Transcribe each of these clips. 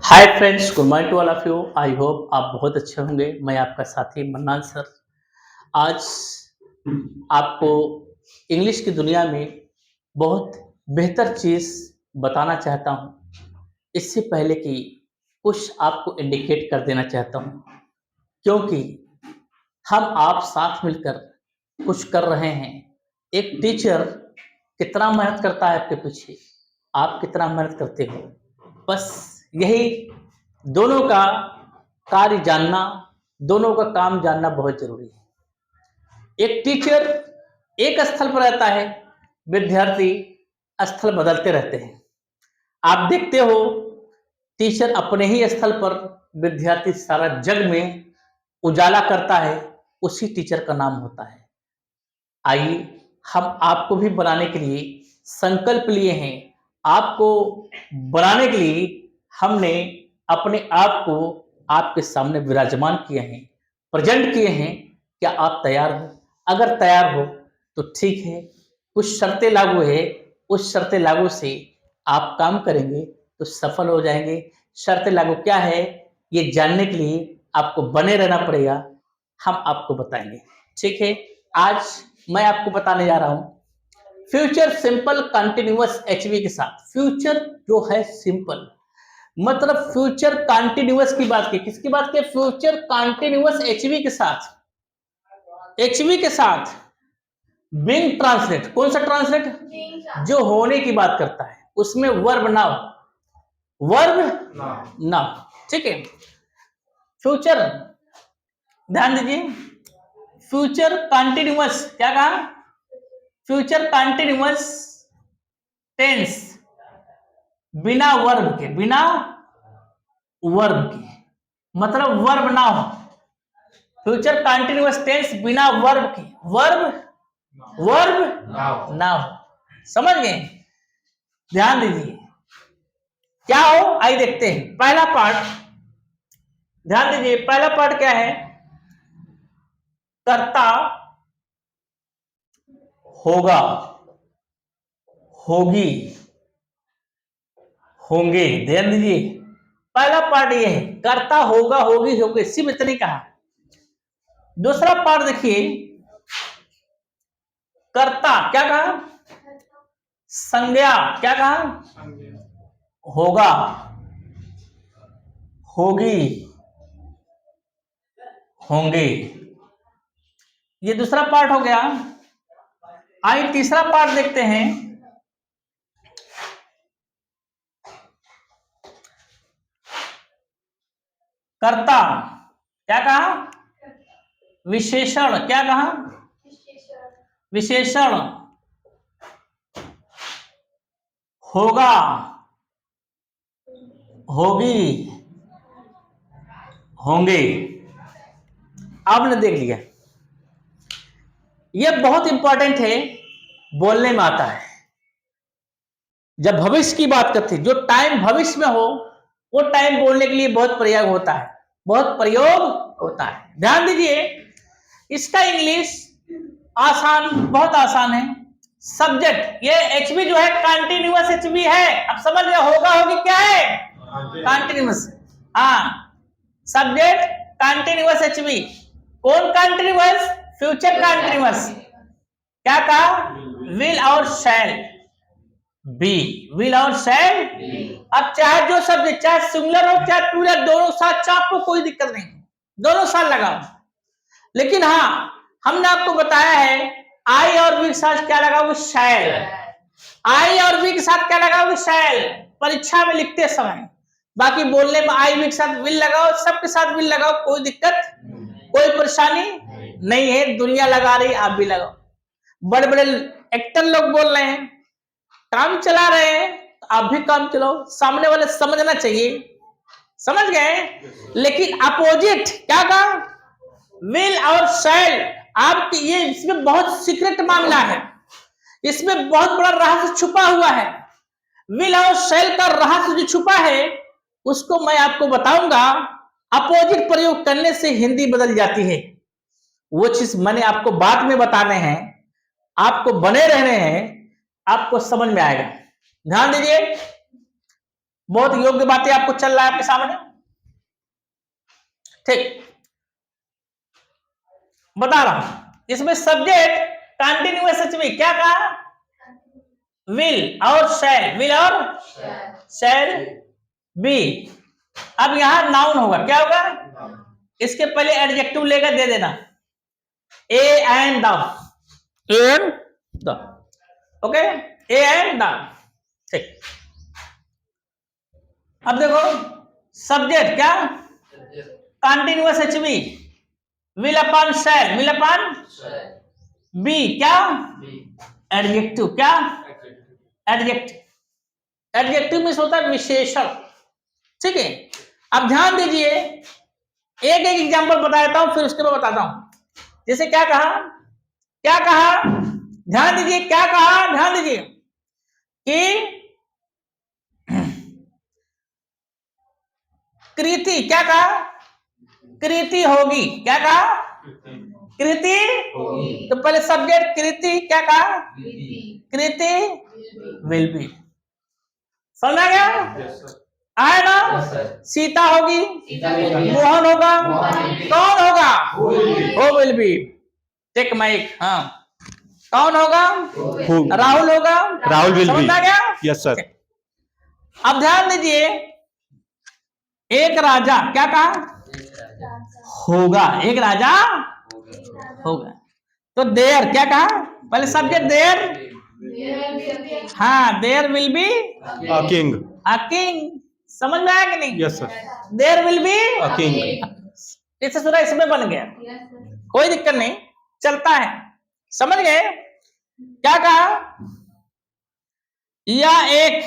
Hi friends, good morning to all of you. I hope आप बहुत अच्छे होंगे। मैं आपका साथी मन्नान सर आज आपको इंग्लिश की दुनिया में बहुत बेहतर चीज़ बताना चाहता हूँ। इससे पहले कि कुछ आपको इंडिकेट कर देना चाहता हूँ, क्योंकि हम आप साथ मिलकर कुछ कर रहे हैं। एक टीचर कितना मेहनत करता है आपके पीछे, आप कितना मेहनत करते हो, बस यही दोनों का कार्य जानना, दोनों का काम जानना बहुत जरूरी है। एक टीचर एक स्थल पर रहता है, विद्यार्थी स्थल बदलते रहते हैं। आप देखते हो टीचर अपने ही स्थल पर, विद्यार्थी सारा जग में उजाला करता है, उसी टीचर का नाम होता है। आइए हम आपको भी बनाने के लिए संकल्प लिए हैं। आपको बनाने के लिए हमने अपने आप को आपके सामने विराजमान किए हैं, प्रेजेंट किए हैं। क्या आप तैयार हो? अगर तैयार हो तो ठीक है, कुछ शर्तें लागू है, उस शर्तें लागू से आप काम करेंगे तो सफल हो जाएंगे। शर्तें लागू क्या है, ये जानने के लिए आपको बने रहना पड़ेगा। हम आपको बताएंगे, ठीक है। आज मैं आपको बताने जा रहा हूं फ्यूचर सिंपल कंटिन्यूअस एचवी के साथ। फ्यूचर जो है सिंपल, मतलब फ्यूचर कंटिन्यूअस की बात की, किसकी बात की? फ्यूचर कंटिन्यूअस एचवी के साथ। एचवी के साथ बिंग ट्रांसलेट, कौन सा ट्रांसलेट? जो होने की बात करता है, उसमें वर्ब नाउ, वर्ब नाउ, ठीक है। फ्यूचर, ध्यान दीजिए, फ्यूचर कंटिन्यूअस क्या कहा? फ्यूचर कंटिन्यूअस टेंस बिना वर्ब के, बिना वर्ब के, मतलब वर्ब ना हो। फ्यूचर कंटिन्यूअस टेंस बिना वर्ब के, वर्ब ना हो। समझ गए? ध्यान दीजिए क्या हो, आइए देखते हैं। पहला पार्ट, ध्यान दीजिए, पहला पार्ट क्या है? कर्ता होगा, होगी, होंगे। ध्यान दीजिए, पहला पार्ट ये है, कर्ता होगा, होगी, होंगे, सिर्फ इतनी कहा। दूसरा पार्ट देखिए, कर्ता क्या कहा? संज्ञा क्या कहा? होगा, होगी, होंगे। ये दूसरा पार्ट हो गया। आइए तीसरा पार्ट देखते हैं। कर्ता क्या कहा? विशेषण क्या कहा? विशेषण होगा, होगी, होंगे। आपने देख लिया, यह बहुत इंपॉर्टेंट है, बोलने में आता है। जब भविष्य की बात करते हैं, जो टाइम भविष्य में हो, वो टाइम बोलने के लिए बहुत प्रयोग होता है, बहुत प्रयोग होता है। ध्यान दीजिए, इसका इंग्लिश आसान, बहुत आसान है। सब्जेक्ट, ये एचबी जो है कंटिन्यूअस एचबी है। अब समझ गए, होगा, होगी क्या है? कंटिन्यूअस। हाँ, सब्जेक्ट कंटिन्यूअस एचबी। कौन कंटिन्यूअस? Future continuous. क्या कहा? विल और शैल बी, विल और शैल। अब चाहे जो सब्जेक्ट, चाहे सिंगुलर हो चाहे प्लूरल, दोनों साथ, चाहे कोई दिक्कत नहीं, दोनों साथ लगाओ। लेकिन हाँ, हमने आपको बताया है आई और वी के साथ क्या लगाओगे? शैल। आई और वी के साथ क्या लगाओगे? शैल, परीक्षा में लिखते समय। बाकी बोलने में आई वी के साथ विल लगाओ, सबके साथ विल लगाओ, कोई दिक्कत, कोई परेशानी नहीं है। दुनिया लगा रही, आप भी लगाओ। बड़े बड़े एक्टर लोग बोल रहे हैं, काम चला रहे हैं, तो आप भी काम चलाओ। सामने वाले समझना चाहिए, समझ गए? लेकिन अपोजिट क्या कहा? विल और शैल। आपके ये, इसमें बहुत सीक्रेट मामला है, इसमें बहुत बड़ा रहस्य छुपा हुआ है। विल और शैल का रहस्य जो छुपा है, उसको मैं आपको बताऊंगा। अपोजिट प्रयोग करने से हिंदी बदल जाती है। वो चीज मैंने आपको बाद में बताने हैं, आपको बने रहने हैं, आपको समझ में आएगा। ध्यान दीजिए, बहुत योग्य बातें आपको चल रहा है आपके सामने। ठीक, बता रहा हूं। इसमें सब्जेक्ट कंटिन्यूअस सच में क्या कहा, विल और शैल, विल और शैल बी। अब यहां नाउन होगा, क्या होगा, इसके पहले एडजेक्टिव लेकर दे देना, a and the, okay, a and the. ठीक, अब देखो सब्जेक्ट क्या, continuous HV, will upon shall, will upon be, क्या एडजेक्टिव, क्या एडजेक्टिव, एडजेक्टिव में होता है विशेषण। ठीक है, अब ध्यान दीजिए, एक एक एग्जांपल बता देता हूं, फिर उसके बाद बताता हूं। जैसे क्या कहा, क्या कहा, ध्यान दीजिए, क्या कहा, ध्यान दीजिए कि कृति, क्या कहा, कृति होगी, क्या कहा, कृति होगी। तो पहले सब्जेक्ट कृति, क्या कहा, कृति विल बी। समझ आ गया, आए ना, सीता होगी, मोहन होगा, कौन होगा, वो विल बी। टेक माइक, हाँ, कौन होगा, राहुल होगा, राहुल विल बी। समझ आ गया, यस सर। अब ध्यान दीजिए, एक राजा, क्या कहा, होगा, एक राजा होगा। तो देयर, क्या कहा, पहले सब्जेक्ट देयर, हाँ, there will be a king, a king. समझ में आया कि नहीं, yes sir, there will be a king. इससे सुना, इसमें बन गया, कोई दिक्कत नहीं, चलता है, समझ गए। क्या कहा, या एक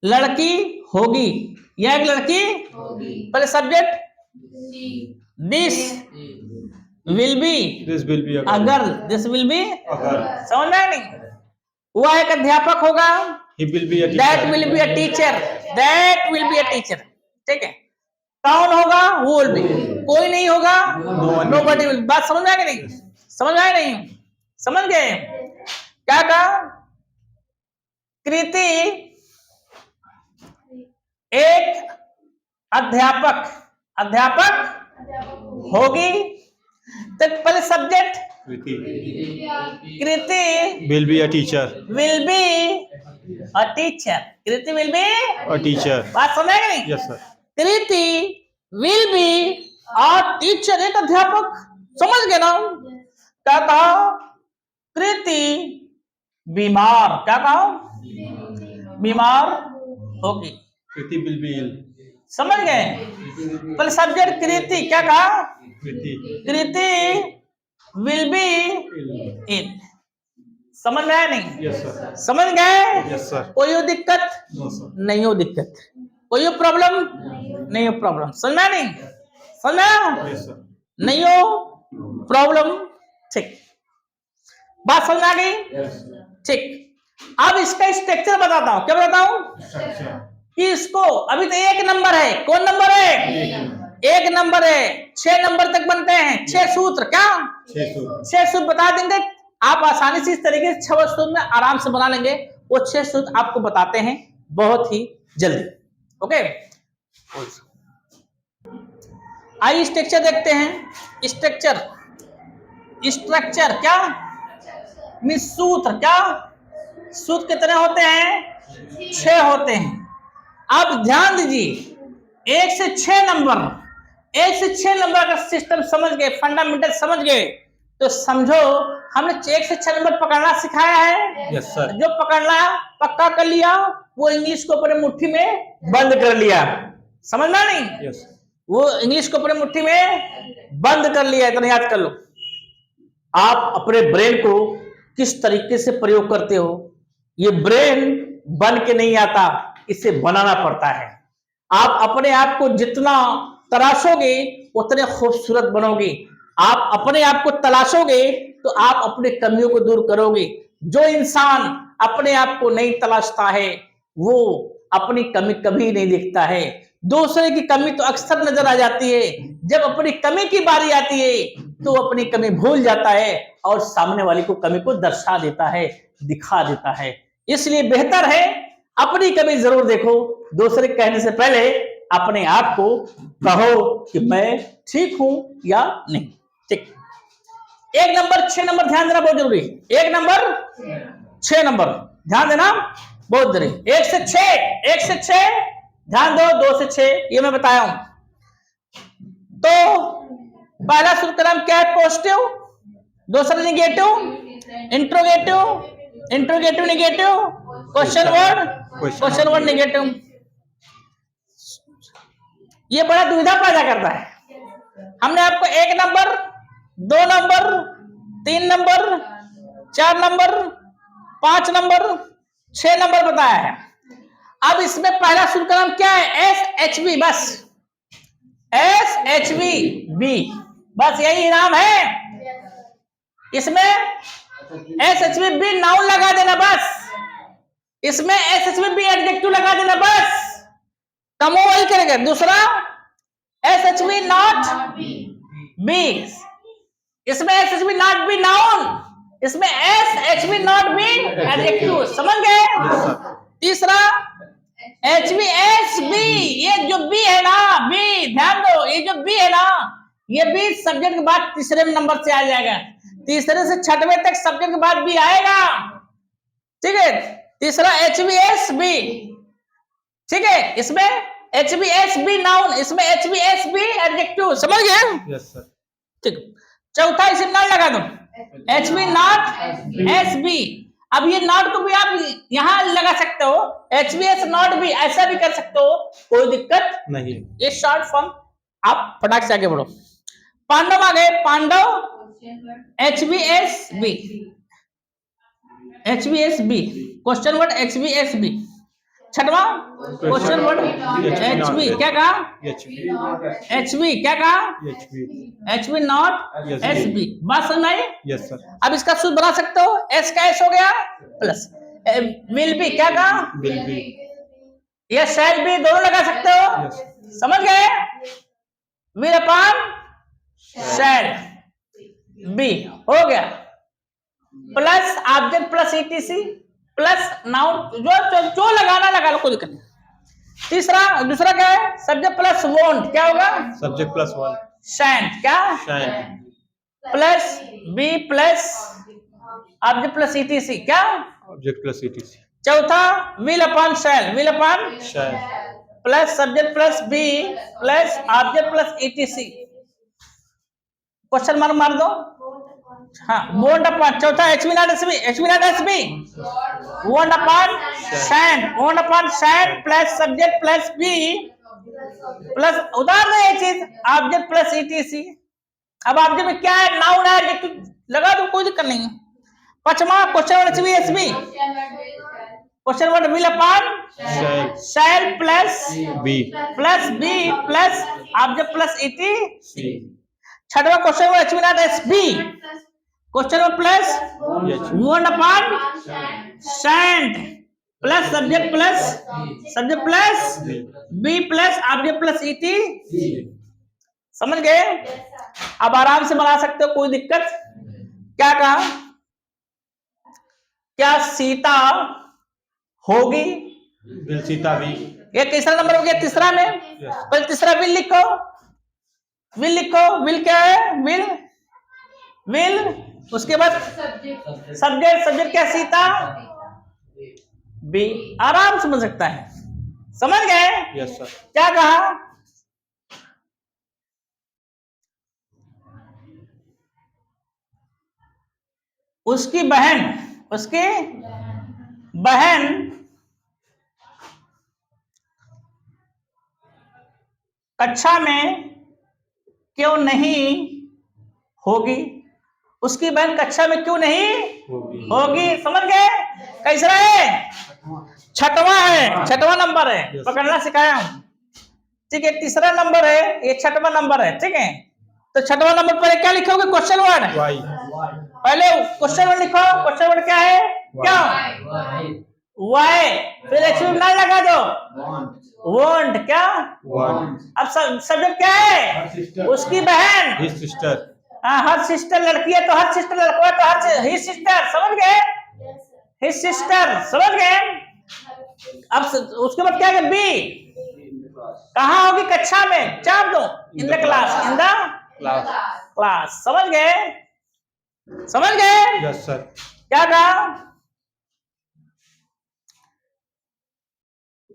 लड़की होगी, या एक लड़की होगी, पहले subject this will be, this will be a girl, this will be a girl. समझ में नहीं, वह एक अध्यापक होगा, he will be a teacher, that will be a teacher, that will be a teacher। ठीक है, कौन होगा, वो विल बी, कोई नहीं होगा, nobody will। बात समझ में आया कि नहीं, समझ में आया नहीं, समझ गए। क्या कहा, कृति एक अध्यापक, अध्यापक होगी, तो पहले subject Kriti will be a teacher, will be a teacher, Kriti will be a teacher. बात समझ गए, yes sir, Kriti will be a teacher, एक अध्यापक। समझ गए ना, क्या कहा, कृति बीमार, क्या कहा, बीमार होगी, कृति विल बी इल। समझ गए, पहले सब्जेक्ट कृति, क्या कहा, कृति विल बी इन। समझ में आया नहीं, यस सर, समझ गए, यस सर। कोई हो दिक्कत, नहीं हो दिक्कत, कोई हो प्रॉब्लम, नहीं हो प्रॉब्लम, समझ में नहीं, समझ में, यस सर, नहीं हो प्रॉब्लम। ठीक, बात समझ आ गई, ठीक। अब इसका स्ट्रक्चर बताता हूं, क्या बताता हूं, कि इसको अभी तो एक नंबर है, कौन नंबर है, एक नंबर है, 6 नंबर तक बनते हैं, 6 सूत्र, क्या 6 सूत्र बता देंगे आप आसानी से, इस तरीके से 6 सूत्र में आराम से बना लेंगे। वो 6 सूत्र आपको बताते हैं बहुत ही जल्दी, ओके। आइए स्ट्रक्चर देखते हैं, स्ट्रक्चर, स्ट्रक्चर क्या मींस सूत्र, क्या सूत्र कितने होते हैं, 6 होते हैं। अब ध्यान दीजिए, 1 से 6 नंबर, 1 से 6 नंबर का सिस्टम समझ गए, फंडामेंटल समझ गए, तो समझो हमने 1 से 6 नंबर पकड़ना सिखाया है, यस सर। जो पकड़ना पक्का कर लिया, वो इंग्लिश को अपने मुट्ठी में बंद कर लिया, समझना नहीं, यस, वो इंग्लिश को अपने मुट्ठी में बंद कर लिया, इतना याद कर लो। आप अपने ब्रेन को किस तरीके से प्रयोग करते हो, ये ब्रेन बन के नहीं आता, इसे बनाना पड़ता है। आप अपने आप को जितना तराशोगे उतने खूबसूरत बनोगे, आप अपने आप को तलाशोगे तो आप अपने कमियों को दूर करोगे। जो इंसान अपने आप को नहीं तलाशता है वो अपनी कमी कभी नहीं देखता है, दूसरे की कमी तो अक्सर नजर आ जाती है, जब अपनी कमी की बारी आती है तो अपनी कमी भूल जाता है और सामने वाले को कमी को दर्शा देता है, दिखा देता है। इसलिए बेहतर है अपनी कमी जरूर देखो, दूसरे कहने से पहले अपने आप को कहो कि मैं ठीक हूं या नहीं। ठीक, 1 नंबर 6 नंबर ध्यान देना बहुत जरूरी है। 1 नंबर 6 नंबर ध्यान देना बहुत जरूरी। 1 से 6 ध्यान दो, 2 से 6 ये मैं बताया हूं। तो पहला सूत्र का नाम क्या है? पॉजिटिव, दूसरा negative, interrogative negative, question word negative. ये बड़ा दुविधा पैदा करता है। हमने आपको 1 number, 2 number, 3 number, 4 number, 5 number, 6 number बताया है। अब इसमें पहला सूत्र का नाम क्या है? SHB, बस SHB, बस यही नाम है। इसमें SHB नाउन लगा देना बस, इसमें SHB एडजेक्टिव लगा देना बस, कमो वही करेगा। दूसरा SHB नॉट बी, इसमें SHB नॉट बी नाउन, इसमें SHB नॉट बी एडजेक्टिव, समझ गए? तीसरा HBSB, ये जो बी है ना, बी ध्यान दो, ये जो बी है ना, ये बी सब्जेक्ट के बाद तीसरे नंबर से आ जाएगा। तीसरे से 6वें तक सब्जेक्ट के बाद बी आएगा, ठीक है। तीसरा HBSB, ठीक है, इसमें HBSB नाउन, इसमें HBSB एडजेक्टिव, समझ गए? यस सर, ठीक। चौथा इसे नाउन लगा दो, HB नॉट SB। अब ये नॉट को भी आप यहां लगा सकते हो, HBS नॉट भी, ऐसा भी कर सकते हो, कोई दिक्कत नहीं। ये शॉर्ट फॉर्म, आप फटाक से आगे बढ़ो। पांडव आ गए, Pandav HBSB, question word HBSB। छठवां क्वेश्चन वर्ड HB, क्या कहा? HB क्या कहा? HB नॉट SB, बात समझ आई? Yes sir. अब इसका सूत्र बना सकते हो, S का S हो गया प्लस विल बी, क्या कहा? विल बी, या शैल बी, दोनों लगा सकते हो, समझ गए? विल अपॉन शैल बी हो गया, plus object plus ETC plus noun, जो लगाना लगा लो, कोई दिक्कत नहीं। तीसरा, दूसरा क्या है? सब्जेक्ट प्लस वॉन्ट, क्या होगा? सब्जेक्ट प्लस वॉन्ट, शैंट, क्या? Shan't, plus be plus object plus ETC, क्या? Object plus ETC। चौथा will upon shall, will upon shall plus subject plus be plus object plus ETC। Question mark मार दो, हाँ, won't upon, चौथा HB not SB, won't upon shan't plus subject plus be plus, उदाहरण है ये चीज, object plus ETC। अब object में क्या है? नाउन है, लगा दो, कोई दिक्कत नहीं है। पांचवा question word HBSB, question word will upon shall plus be plus object plus ETC। छठवा question word HB not SB, question word plus won't upon shan't plus subject plus be plus object plus ETC, समझ गए? अब आराम से बना सकते हो, कोई दिक्कत। क्या कहा? क्या सीता होगी? विल सीता भी, ये तीसरा नंबर हो गया। तीसरा में पहले तीसरा विल लिखो, विल क्या है? विल, उसके बाद सब्जेक्ट क्या? सीता बी, आराम समझ सकता है, समझ गए? Yes sir. क्या कहा? उसकी बहन कक्षा में क्यों नहीं होगी? उसकी बहन कक्षा में क्यों नहीं होगी, समझ गए? कैसा है? छठवां नंबर है, पकड़ना सिखाया हूं, ठीक है। तीसरा नंबर है, ये छठवां नंबर है, ठीक है। तो छठवां नंबर पर क्या लिखोगे? क्वेश्चन वर्ड, पहले क्वेश्चन वर्ड लिखो। क्वेश्चन वर्ड क्या है? क्या? वाई, फिर HB ना लगा दो, वॉन्ट, क्या? अब सब्जेक्ट क्या है? उसकी बहन, हिज सिस्टर, हाँ, हर सिस्टर लड़की है तो हर सिस्टर लड़का है तो हर हिज सिस्टर, समझ गए? हिज सिस्टर, समझ गए? उसके बाद क्या है? बी कहाँ होगी? कक्षा में। चाप दो। इन the class. In the class. समझ गए? समझ गए? Yes sir. क्या कहा?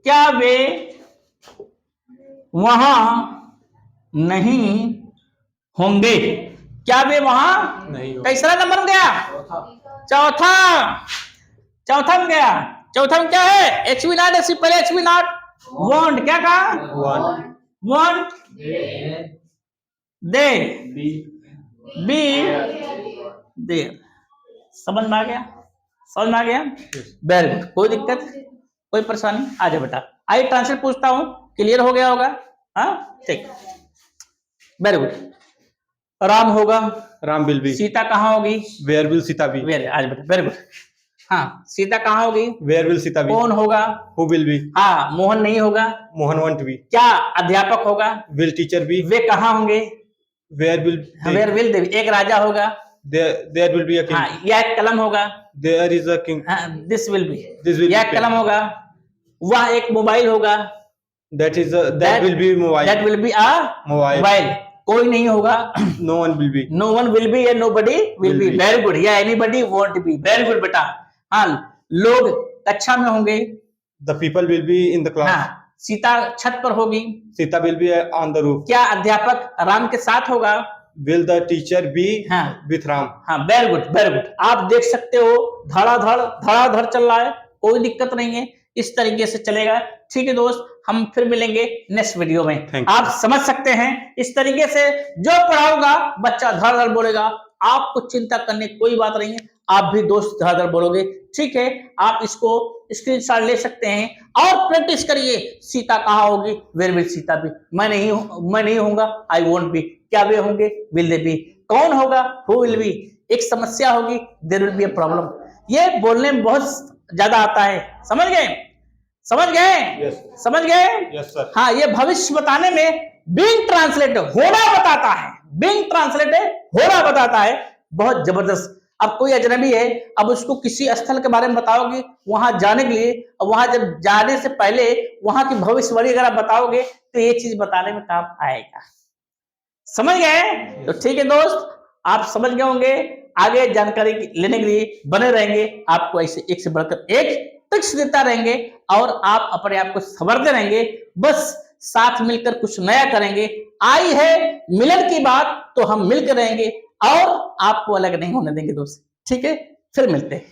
क्या वे वहां नहीं होंगे? क्या वे वहां नहीं होंगे। कैसा नंबर में गया? चौथा। चौथा में गया। चौथा में क्या है? H we not. ऐसी पहले एच वी नॉट वॉन्ट। क्या कहा? वॉन्ट दे बी दे। समझ में आ गया? समझ में आ गया? Very good. कोई दिक्कत, कोई परेशानी? आ जाए बेटा। आइए ट्रांसलेट पूछता हूं। क्लियर हो गया होगा? हाँ ठीक। Very good. राम होगा। Ram will be. सीता कहाँ होगी? Where will Sita be. Very आज बेटा वेरी गुड। हाँ सीता कहाँ होगी? Where will Sita be. कौन होगा? Who will be. हाँ मोहन नहीं होगा। Mohan won't be. क्या अध्यापक होगा? Will teacher be. वे कहाँ होंगे? वेयर विल वेयर विल देवी। एक राजा होगा। There will be a king. हाँ यह एक कलम होगा। There is a king. This will be. This will यह एक कलम होगा। वह एक मोबाइल होगा। That will be mobile. That will be a mobile. कोई नहीं होगा। No one will be. No one will be या nobody will be. Very good. या anybody won't be. Very good बेटा। हाँ लोग कक्षा में होंगे। The people will be in the class. हाँ सीता छत पर होगी। Sita will be on the roof. क्या अध्यापक राम के साथ होगा? विल द टीचर बी हाँ विथ राम। हाँ वेरी गुड वेरी गुड। आप देख सकते हो धड़ाधड़ चल रहा है। कोई दिक्कत नहीं है। इस तरीके से चलेगा। ठीक है दोस्त, हम फिर मिलेंगे नेक्स्ट वीडियो में। आप समझ सकते हैं इस तरीके से जो पढ़ाऊंगा बच्चा धड़ बोलेगा। आपको चिंता करने की कोई बात नहीं है। आप भी दोस्त धड़ बोलोगे। ठीक है, आप इसको स्क्रीनशॉट ले सकते हैं और प्रैक्टिस करिए। सीता कहाँ होगी? Where will Sita be. मैं नहीं होऊंगा। I won't be. क्या वे होंगे? Will they be. कौन होगा? Who will be. एक समस्या होगी। There will be a problem. ये बोलने में बहुत ज्यादा आता है। समझ गए? समझ गए? yes. समझ गए? yes, sir. हाँ ये भविष्य बताने में बीइंग ट्रांसलेटेड होना बताता है। बीइंग ट्रांसलेटेड होना बताता है। बहुत जबरदस्त। अब कोई अजनबी है, अब उसको किसी स्थल के बारे में बताओगे वहां जाने के लिए, और वहां जब जाने से पहले वहां की भविष्यवाणी अगर आप बताओगे तो ये चीज बताने में काम आएगा। समझ गए? तो ठीक है दोस्त, आप समझ गए होंगे। आगे जानकारी लेने के लिए बने रहेंगे। आपको ऐसे एक से बढ़कर एक टिप्स देता रहेंगे और आप अपने आप को संवरते रहेंगे। बस साथ मिलकर कुछ नया करेंगे। आई है मिलन की बात तो हम मिलकर रहेंगे और आपको अलग नहीं होने देंगे दोस्त। ठीक है, फिर मिलते हैं।